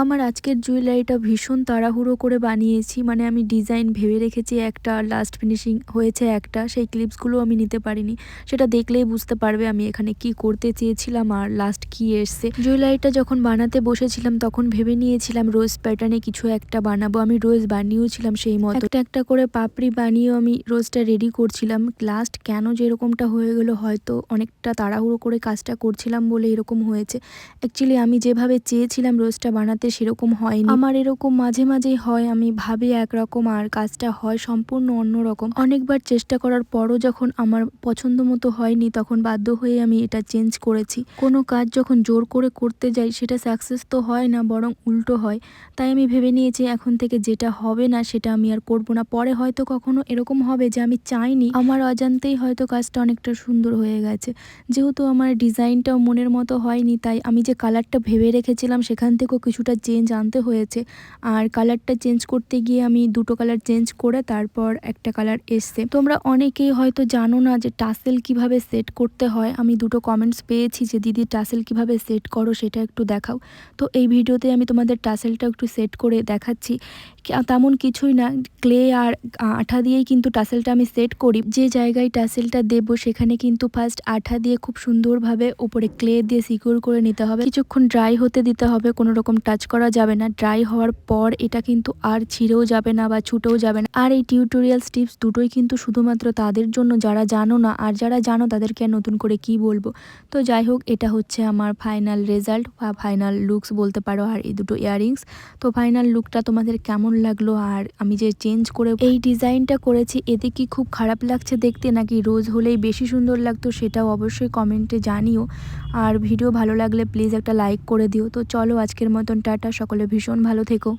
আমার আজকের জুয়েলারিটা ভীষণ তাড়াহুড়ো করে বানিয়েছি। মানে আমি ডিজাইন ভেবে রেখেছি একটা, লাস্ট ফিনিশিং হয়েছে একটা। সেই ক্লিপসগুলো আমি নিতে পারিনি। সেটা দেখলেই বুঝতে পারবে আমি এখানে কি করতে চেয়েছিলাম আর লাস্ট কি এসছে। জুয়েলারিটা যখন বানাতে বসেছিলাম তখন ভেবে নিয়েছিলাম রোজ প্যাটার্নে কিছু একটা বানাবো। আমি রোজ বানিয়েওছিলাম সেই মতো। একটা একটা করে পাপড়ি বানিয়েও আমি রোজটা রেডি করছিলাম। লাস্ট কেন যে এরকমটা হয়ে গেলো, হয়তো অনেকটা তাড়াহুড়ো করে কাজটা করছিলাম বলে এরকম হয়েছে। অ্যাকচুয়ালি আমি যেভাবে চেয়েছিলাম রোজটা বানাতে সেরকম হয়নি। আমার এরকম মাঝে মাঝেই হয়, আমি ভাবি একরকম আর কাজটা হয় সম্পূর্ণ অন্যরকম। অনেকবার চেষ্টা করার পরও যখন আমার পছন্দ মতো হয়নি তখন বাধ্য হয়ে আমি এটা চেঞ্জ করেছি। কোনো কাজ যখন জোর করে করতে যাই সেটা সাকসেস তো হয় না, বরং উল্টো হয়। তাই আমি ভেবে নিয়েছি এখন থেকে যেটা হবে না সেটা আমি আর করব না। পরে হয়তো কখনো এরকম হবে যে আমি চাইনি, আমার অজান্তেই হয়তো কাজটা অনেকটা সুন্দর হয়ে গেছে। যেহেতু আমার ডিজাইনটাও মনের মতো হয়নি, তাই আমি যে কালারটা ভেবে রেখেছিলাম সেখান থেকেও কিছুটা চেঞ্জ আনতে হয়েছে। আর কালারটা চেঞ্জ করতে গিয়ে আমি দুটো কালার চেঞ্জ করে তারপর একটা কালার এসছে। তোমরা অনেকেই হয়তো জানো না যে টাসেল কিভাবে সেট করতে হয়। আমি দুটো কমেন্টস পেয়েছি যে দিদি টাসেল কিভাবে সেট করো সেটা একটু দেখাও। তো এই ভিডিওতে আমি তোমাদের টাসেলটা একটু সেট করে দেখাচ্ছি। তেমন কিছুই না, ক্লে আর আঠা দিয়েই কিন্তু টাসেলটা আমি সেট করি। যে জায়গায় টাসেলটা দেবো সেখানে কিন্তু ফার্স্ট আঠা দিয়ে খুব সুন্দরভাবে উপরে ক্লে দিয়ে সিকিউর করে নিতে হবে। কিছুক্ষণ ড্রাই হতে দিতে হবে, কোনো রকম টাচ করা যাবে না। ড্রাই হওয়ার পর এটা কিন্তু আর ছিঁড়েও যাবে না বা ছুটেও যাবে না। আর এই টিউটোরিয়াল টিপস দুটোই কিন্তু শুধুমাত্র তাদের জন্য যারা জানো না, আর যারা জানো তাদেরকে আর নতুন করে কি বলবো। তো যাই হোক, এটা হচ্ছে আমার ফাইনাল রেজাল্ট বা ফাইনাল লুকস বলতে পারো। আর এই দুটো ইয়াররিংস। তো ফাইনাল লুকটা তোমাদের কেমন লাগলো, আর আমি যে চেঞ্জ করে এই ডিজাইনটা করেছি এতে কি খুব খারাপ লাগছে দেখতে, নাকি রোজ হলেই বেশি সুন্দর লাগতো সেটাও অবশ্যই কমেন্টে জানিও। আর ভিডিও ভালো লাগলে প্লিজ একটা লাইক করে দিও। তো চলো আজকের মতন টাটা, সকলে ভীষণ ভালো থেকো।